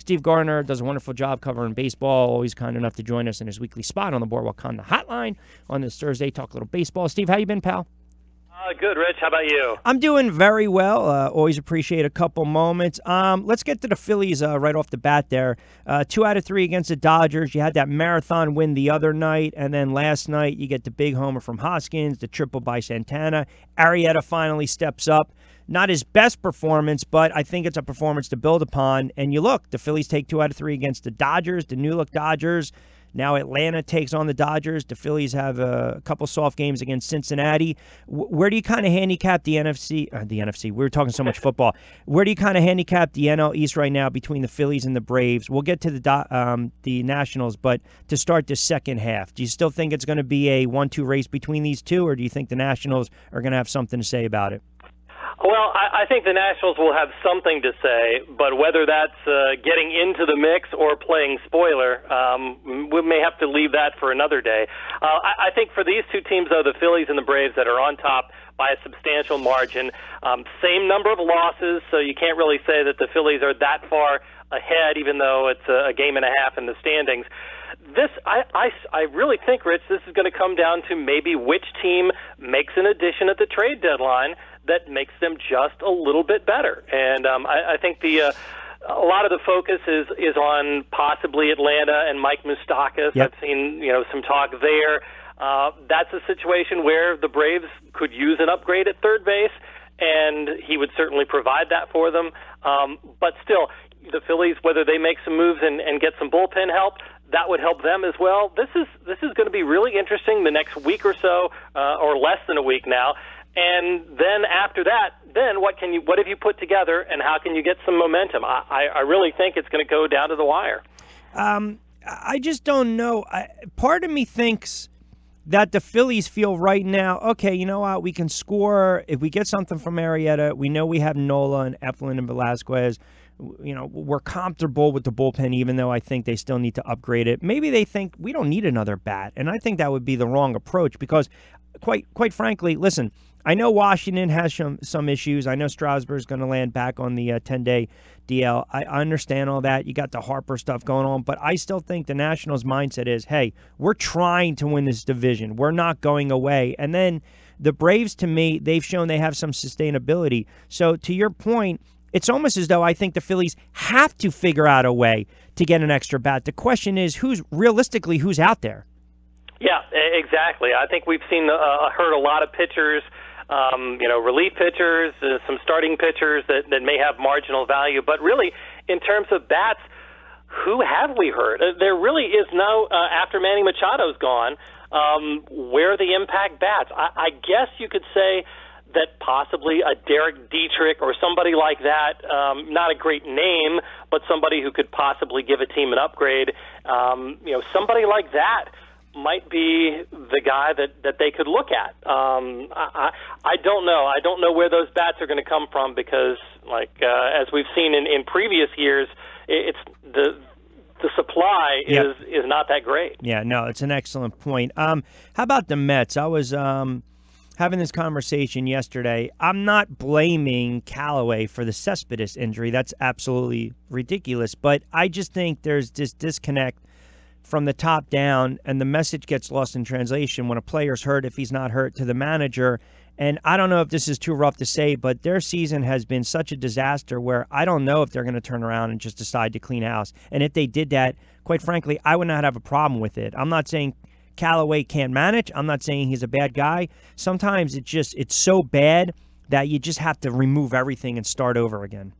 Steve Gardner does a wonderful job covering baseball, always kind enough to join us in his weekly spot on the Boardwalk Honda Hotline on this Thursday. Talk a little baseball. Steve, how you been, pal? Good, Rich. How about you? I'm doing very well. Always appreciate a couple moments. Let's get to the Phillies right off the bat there. 2 out of 3 against the Dodgers. You had that marathon win the other night, and then last night you get the big homer from Hoskins, the triple by Santana. Arrieta finally steps up. Not his best performance, but I think it's a performance to build upon. And you look, the Phillies take 2 out of 3 against the Dodgers, the new-look Dodgers. Now Atlanta takes on the Dodgers. The Phillies have a couple soft games against Cincinnati. Where do you kind of handicap the NFC? The NFC. We were talking so much football. Where do you kind of handicap the NL East right now between the Phillies and the Braves? We'll get to the Nationals, but to start the second half, do you still think it's going to be a 1-2 race between these two, or do you think the Nationals are going to have something to say about it? Well, I think the Nationals will have something to say, but whether that's getting into the mix or playing spoiler, we may have to leave that for another day. I think for these two teams, though, the Phillies and the Braves that are on top by a substantial margin, same number of losses, so you can't really say that the Phillies are that far ahead, even though it's a game and a half in the standings. I really think, Rich, this is going to come down to maybe which team makes an addition at the trade deadline that makes them just a little bit better. And I think a lot of the focus is on possibly Atlanta and Mike Moustakas. Yep. I've seen some talk there. That's a situation where the Braves could use an upgrade at third base, and he would certainly provide that for them. But still, the Phillies, whether they make some moves and get some bullpen help, that would help them as well. This is going to be really interesting the next week or so, or less than a week now. And then after that, then what have you put together, and how can you get some momentum? I really think it's going to go down to the wire. I just don't know. Part of me thinks that the Phillies feel right now, okay, you know what, we can score. If we get something from Arrieta, we know we have Nola and Eflin and Velasquez. We're comfortable with the bullpen, even though I think they still need to upgrade it. Maybe they think we don't need another bat, and I think that would be the wrong approach because, quite frankly, listen, I know Washington has some issues. I know Strasburg's going to land back on the 10-day DL. I understand all that. You got the Harper stuff going on, but I still think the Nationals' mindset is, hey, we're trying to win this division. We're not going away. And then the Braves, to me, they've shown they have some sustainability. So to your point, it's almost as though I think the Phillies have to figure out a way to get an extra bat. The question is, who's out there? Yeah, exactly. I think we've heard a lot of pitchers, relief pitchers, some starting pitchers that may have marginal value. But really, in terms of bats, who have we heard? There really is no, after Manny Machado's gone, where are the impact bats? I guess you could say that possibly a Derek Dietrich or somebody like that, not a great name, but somebody who could possibly give a team an upgrade, somebody like that might be the guy that they could look at. I don't know. I don't know where those bats are going to come from because, as we've seen in previous years, it's the supply is not that great. Yeah, no, it's an excellent point. How about the Mets? I was having this conversation yesterday. I'm not blaming Callaway for the Cespedes injury. That's absolutely ridiculous. But I just think there's this disconnect from the top down, and the message gets lost in translation when a player's hurt, if he's not hurt, to the manager. And I don't know if this is too rough to say, but their season has been such a disaster where I don't know if they're going to turn around and just decide to clean house. And if they did that, quite frankly, I would not have a problem with it. I'm not saying Callaway can't manage. I'm not saying he's a bad guy. Sometimes it's so bad that you just have to remove everything and start over again.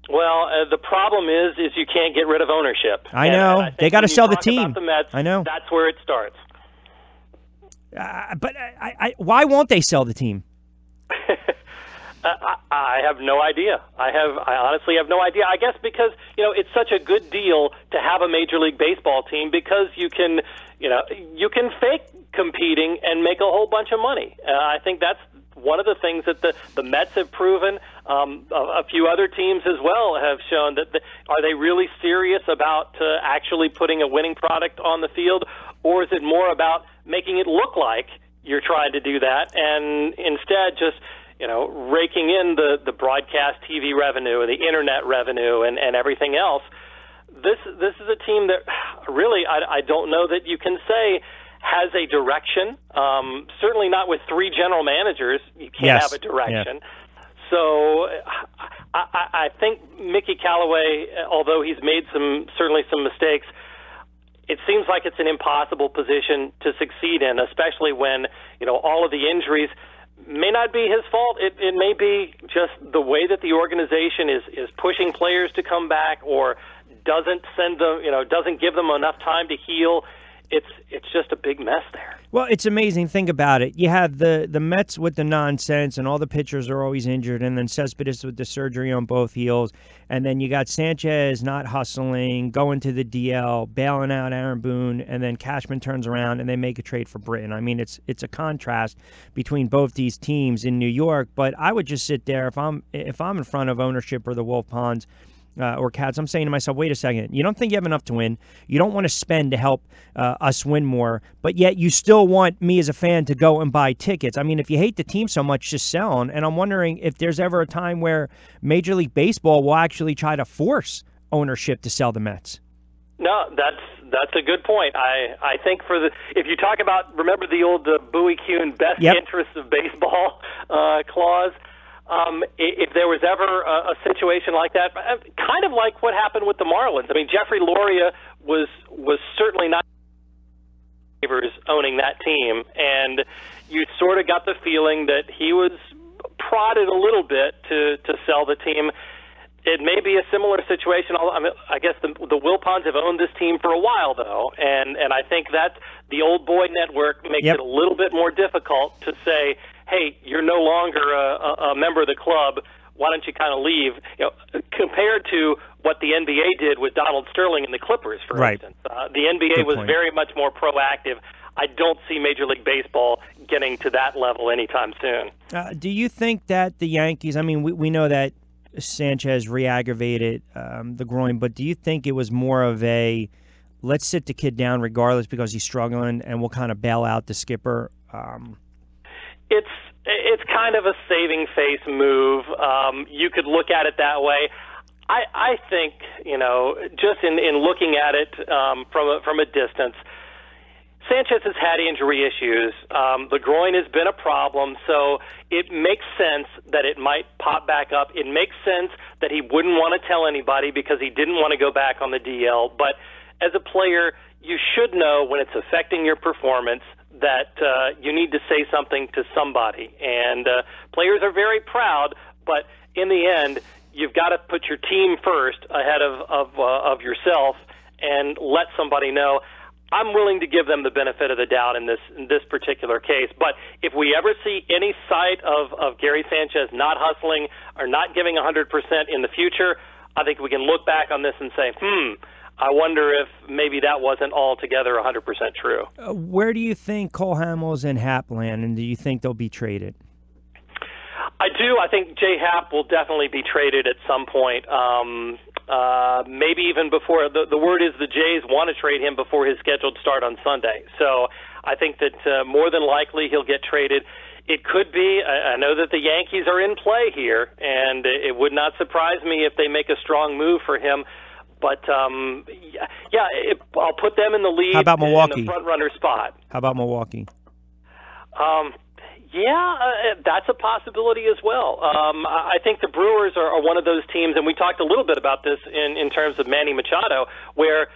Well, the problem is you can't get rid of ownership. I know. I they got to sell the team. About the Mets, I know. That's where it starts. But why won't they sell the team? I have no idea. I honestly have no idea. I guess because it's such a good deal to have a Major League Baseball team because you can fake competing and make a whole bunch of money. I think that's one of the things that the Mets have proven. A few other teams as well have shown that are they really serious about actually putting a winning product on the field, or is it more about making it look like you're trying to do that and instead just raking in the broadcast TV revenue and the internet revenue and everything else? this is a team that really I don't know that you can say has a direction. Certainly not with three general managers. You can't have a direction. Yeah. So I think Mickey Callaway, although he's made certainly some mistakes, it seems like it's an impossible position to succeed in, especially when all of the injuries may not be his fault. It may be just the way that the organization is pushing players to come back, or doesn't send them, doesn't give them enough time to heal. It's just a big mess there. Well, it's amazing. Think about it. You have the Mets with the nonsense, and all the pitchers are always injured, and then Cespedes with the surgery on both heels, and then you got Sanchez not hustling, going to the DL, bailing out Aaron Boone, and then Cashman turns around and they make a trade for Britton. I mean, it's a contrast between both these teams in New York. But I would just sit there if I'm in front of ownership or the Wolf Ponds. Or Cats, I'm saying to myself, wait a second, you don't think you have enough to win. You don't want to spend to help us win more, but yet you still want me as a fan to go and buy tickets. I mean, if you hate the team so much, just sell them. And I'm wondering if there's ever a time where Major League Baseball will actually try to force ownership to sell the Mets. No, that's a good point. I think if you talk about, remember the old Bowie Kuhn best interest of baseball clause. If there was ever a situation like that, kind of like what happened with the Marlins. I mean, Jeffrey Loria was certainly not owning that team, and you sort of got the feeling that he was prodded a little bit to sell the team. It may be a similar situation. I guess the Wilpons have owned this team for a while, though, and I think that the old boy network makes it a little bit more difficult to say, hey, you're no longer a member of the club. Why don't you kind of leave? Compared to what the NBA did with Donald Sterling and the Clippers, for instance. The NBA was very much more proactive. I don't see Major League Baseball getting to that level anytime soon. Do you think that the Yankees, I mean, we know that Sanchez re-aggravated the groin, but do you think it was more of a let's sit the kid down regardless because he's struggling and we'll kind of bail out the skipper? It's kind of a saving face move. You could look at it that way. I think, just in looking at it from a distance, Sanchez has had injury issues. The groin has been a problem, so it makes sense that it might pop back up. It makes sense that he wouldn't want to tell anybody because he didn't want to go back on the DL. But as a player, you should know when it's affecting your performance that you need to say something to somebody. And players are very proud, but in the end, you've got to put your team first ahead of yourself and let somebody know. I'm willing to give them the benefit of the doubt in this particular case. But if we ever see any sight of Gary Sanchez not hustling or not giving 100% in the future, I think we can look back on this and say, I wonder if maybe that wasn't altogether 100% true. Where do you think Cole Hamels and Happ land, and do you think they'll be traded? I do. I think Jay Happ will definitely be traded at some point. Maybe even before. The word is the Jays want to trade him before his scheduled start on Sunday. So I think that more than likely he'll get traded. It could be. I know that the Yankees are in play here, and it would not surprise me if they make a strong move for him. But, I'll put them in the lead. How about Milwaukee? In the front-runner spot. How about Milwaukee? That's a possibility as well. I think the Brewers are one of those teams, and we talked a little bit about this in terms of Manny Machado, where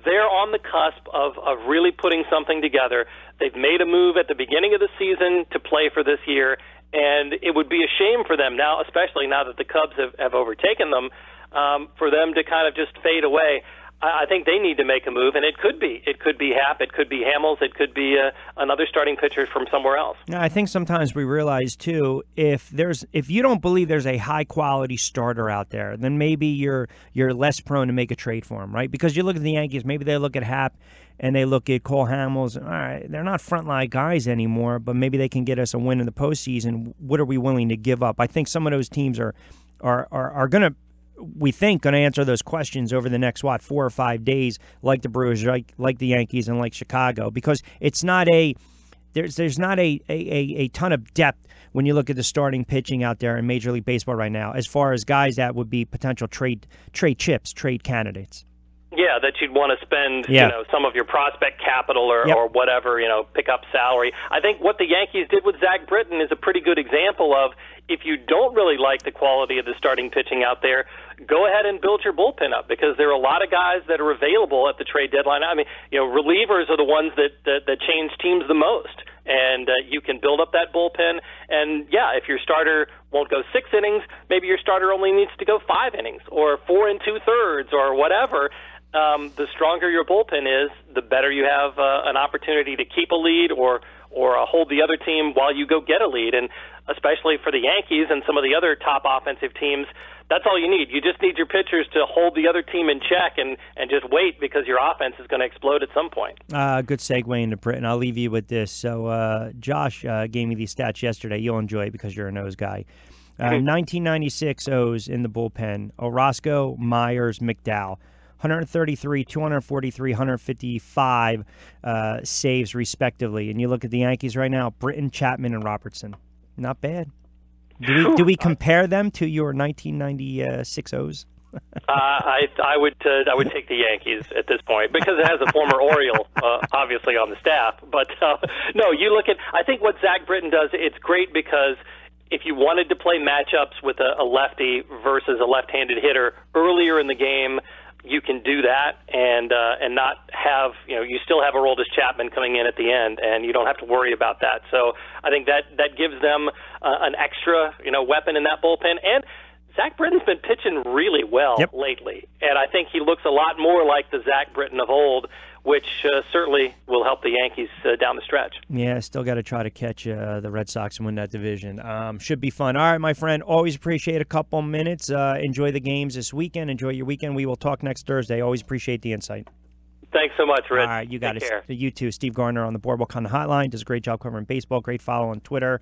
they're on the cusp of really putting something together. They've made a move at the beginning of the season to play for this year, and it would be a shame for them now, especially now that the Cubs have overtaken them, for them to kind of just fade away. I think they need to make a move, and it could be Happ, it could be Hamels, it could be another starting pitcher from somewhere else. Now, I think sometimes we realize too, if you don't believe there's a high quality starter out there, then maybe you're less prone to make a trade for him, right? Because you look at the Yankees, maybe they look at Happ and they look at Cole Hamels. All right, they're not frontline guys anymore, but maybe they can get us a win in the postseason. What are we willing to give up? I think some of those teams are going to. We think going to answer those questions over the next 4 or 5 days, like the Brewers, like the Yankees, and like Chicago, because it's not there's not a ton of depth when you look at the starting pitching out there in Major League Baseball right now, as far as guys that would be potential trade chips, trade candidates. Yeah, that you'd want to spend, some of your prospect capital or whatever, pick up salary. I think what the Yankees did with Zach Britton is a pretty good example of, if you don't really like the quality of the starting pitching out there, go ahead and build your bullpen up, because there are a lot of guys that are available at the trade deadline. I mean, relievers are the ones that change teams the most. And you can build up that bullpen. And, if your starter won't go 6 innings, maybe your starter only needs to go 5 innings or 4 2/3 or whatever. The stronger your bullpen is, the better you have an opportunity to keep a lead or hold the other team while you go get a lead. And especially for the Yankees and some of the other top offensive teams, that's all you need. You just need your pitchers to hold the other team in check and just wait, because your offense is going to explode at some point. Good segue into Britton. I'll leave you with this. So Josh gave me these stats yesterday. You'll enjoy it because you're a nose guy. 1996 O's in the bullpen: Orozco, Myers, McDowell. 133, 243, 155 saves, respectively. And you look at the Yankees right now: Britton, Chapman, and Robertson. Not bad. Do we compare them to your 1996 O's? I would take the Yankees at this point, because it has a former Oriole obviously on the staff. But no, you look at, I think what Zach Britton does, it's great, because if you wanted to play matchups with a lefty versus a left-handed hitter earlier in the game, you can do that and not have, you still have Aroldis Chapman coming in at the end, and you don't have to worry about that. So I think that gives them an extra, weapon in that bullpen. And Zach Britton's been pitching really well lately, and I think he looks a lot more like the Zach Britton of old, which certainly will help the Yankees down the stretch. Yeah, still got to try to catch the Red Sox and win that division. Should be fun. All right, my friend, always appreciate a couple minutes. Enjoy the games this weekend. Enjoy your weekend. We will talk next Thursday. Always appreciate the insight. Thanks so much, Rich. All right, you got Take it. care. You too. Steve Gardner on the Boardwalk on the Hotline does a great job covering baseball. Great follow on Twitter.